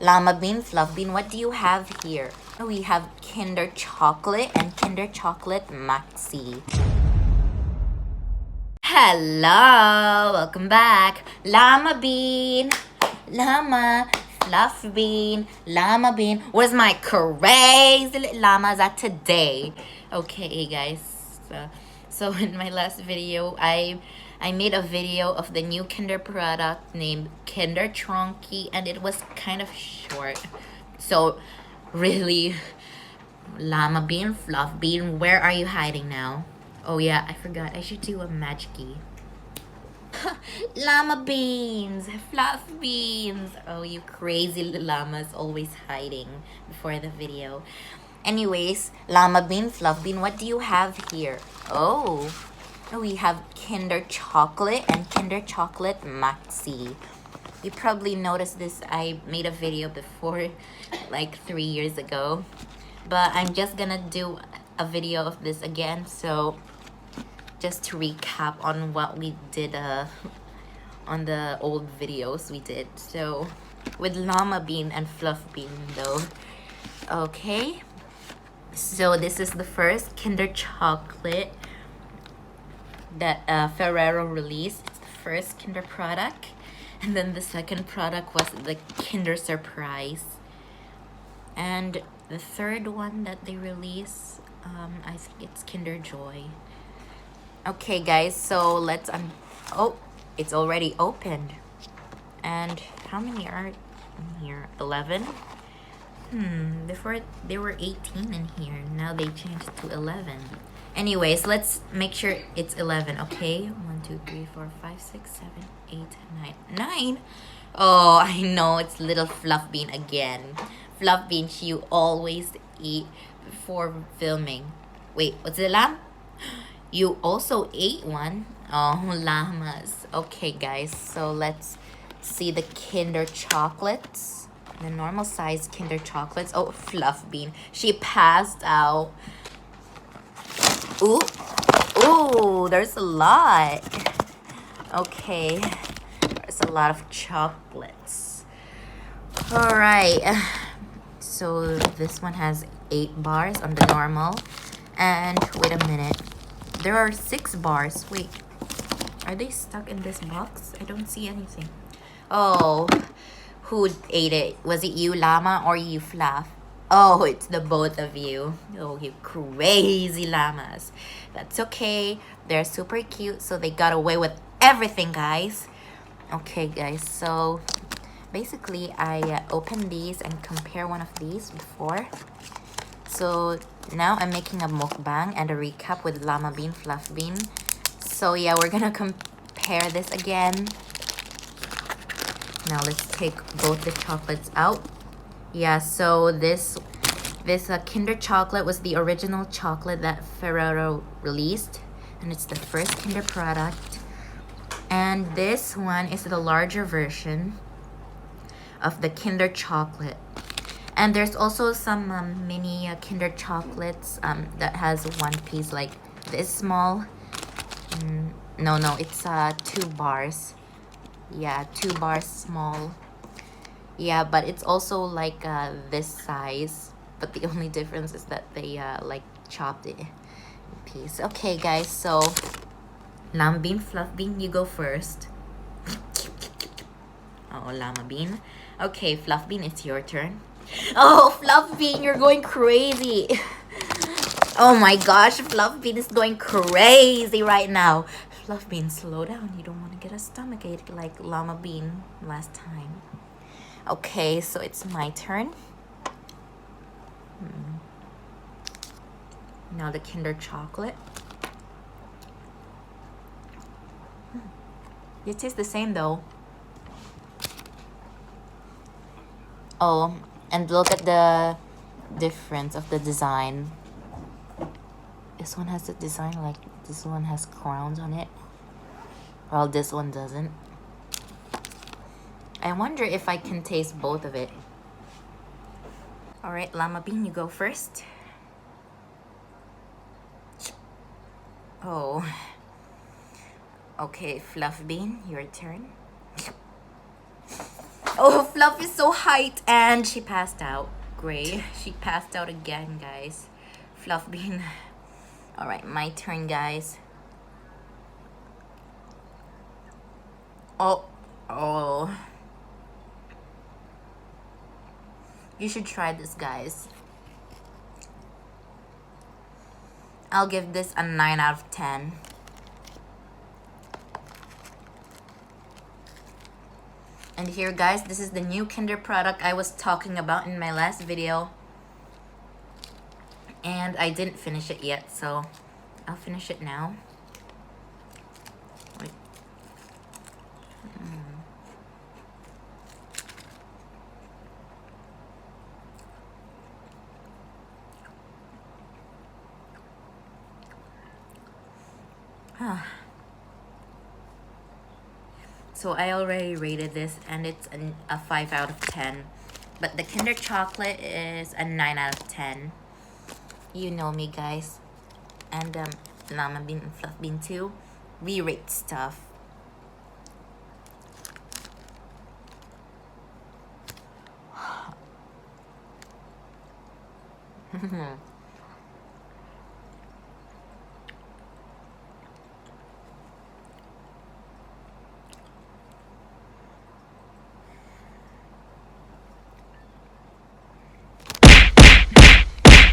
Llama bean, fluff bean, what do you have here? We have Kinder Chocolate and Kinder Chocolate Maxi. Hello, welcome back. Llama bean, llama, fluff bean, llama bean. Where's my crazy little llamas at today? Okay, guys. So in my last video, I made a video of the new Kinder product named Kinder Chunky, and it was kind of short. So really, llama bean, fluff bean, where are you hiding now? Oh yeah, I forgot. I should do a magic-y. Llama beans, fluff beans. Oh, you crazy llamas always hiding before the video. Anyways, llama bean, fluff bean, what do you have here? Oh, we have Kinder Chocolate and Kinder Chocolate Maxi. You probably noticed this. I made a video before, like 3 years ago. But I'm just gonna do a video of this again. So, just to recap on what we did on the old videos we did. So, with llama bean and fluff bean though. Okay. So, this is the first Kinder Chocolate that Ferrero released. It's the first Kinder product, and then the second product was the Kinder Surprise, and the third one that they release, I think it's Kinder Joy. Okay, guys, so let's oh, it's already opened. And how many are in here? 11. Before there were 18 in here. Now they changed it to 11. Anyways, let's make sure it's 11, okay? 1, 2, 3, 4, 5, 6, 7, 8, 9. 9? Oh, I know, it's little fluff bean again. Fluff bean you always eat before filming. Wait, what's it, lamb? You also ate one? Oh, llamas. Okay, guys, so let's see the Kinder chocolates. The normal size Kinder chocolates. Oh, fluff bean. She passed out. Ooh, there's a lot. Okay, there's a lot of chocolates. All right, so this one has 8 bars on the normal. And wait a minute, there are 6 bars. Wait, are they stuck in this box? I don't see anything. Oh, who ate it? Was it you, llama, or you, fluff? Oh, it's the both of you. Oh, you crazy llamas. That's okay. They're super cute, so they got away with everything, guys. Okay, guys, so basically I opened these and compare one of these before. So now I'm making a mukbang and a recap with llama bean, fluff bean. So yeah, we're gonna compare this again. Now let's take both the chocolates out. Yeah, so this Kinder chocolate was the original chocolate that Ferrero released, and it's the first Kinder product. And this one is the larger version of the Kinder chocolate. And there's also some mini Kinder chocolates that has one piece like this small. No, it's 2 bars. Yeah, 2 bars small. Yeah, but it's also like this size, but the only difference is that they like chopped it in piece. Okay, guys, so llama bean, fluff bean, you go first. Oh, llama bean. Okay, fluff bean, it's your turn. Oh, fluff bean, you're going crazy. Oh my gosh, fluff bean is going crazy right now. Fluff bean, slow down. You don't want to get a stomachache like llama bean last time. Okay, so it's my turn. Now the Kinder chocolate. It tastes the same though. Oh, and look at the difference of the design. This one has the design like this one has crowns on it, while this one doesn't. I wonder if I can taste both of it. All right, llama bean, you go first. Oh. Okay, fluff bean, your turn. Oh, Fluff is so hyped and she passed out. Great. She passed out again, guys. Fluff Bean. Alright, my turn, guys. Oh. Oh. You should try this, guys. I'll give this a 9 out of 10. And here, guys, this is the new Kinder product I was talking about in my last video. And I didn't finish it yet, so I'll finish it now. Wait. So I already rated this and it's a 5 out of 10. But the Kinder chocolate is a 9 out of 10. You know me, guys. And Llama Bean and Fluff Bean too. We rate stuff.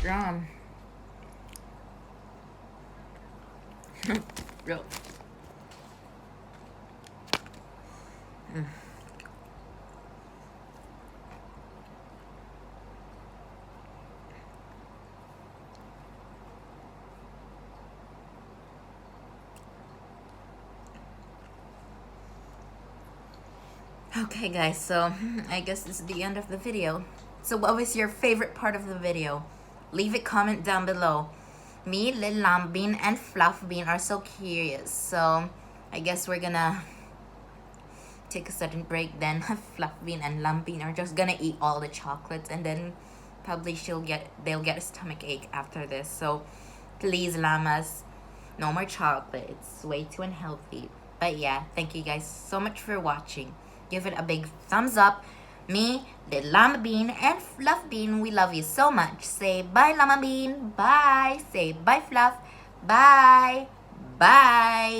Yum. Real. Okay, guys, so I guess this is the end of the video. So what was your favorite part of the video? Leave a comment down below. Me, Little Lamb Bean, and Fluff Bean are so curious. So I guess we're gonna take a sudden break. Then Fluff Bean and Lamb Bean are just gonna eat all the chocolates, and then probably they'll get a stomach ache after this. So please, llamas, no more chocolate. It's way too unhealthy. But yeah, thank you guys so much for watching. Give it a big thumbs up. Me, the Llama Bean, and Fluff Bean, we love you so much. Say bye, Llama Bean. Bye. Say bye, Fluff. Bye. Bye.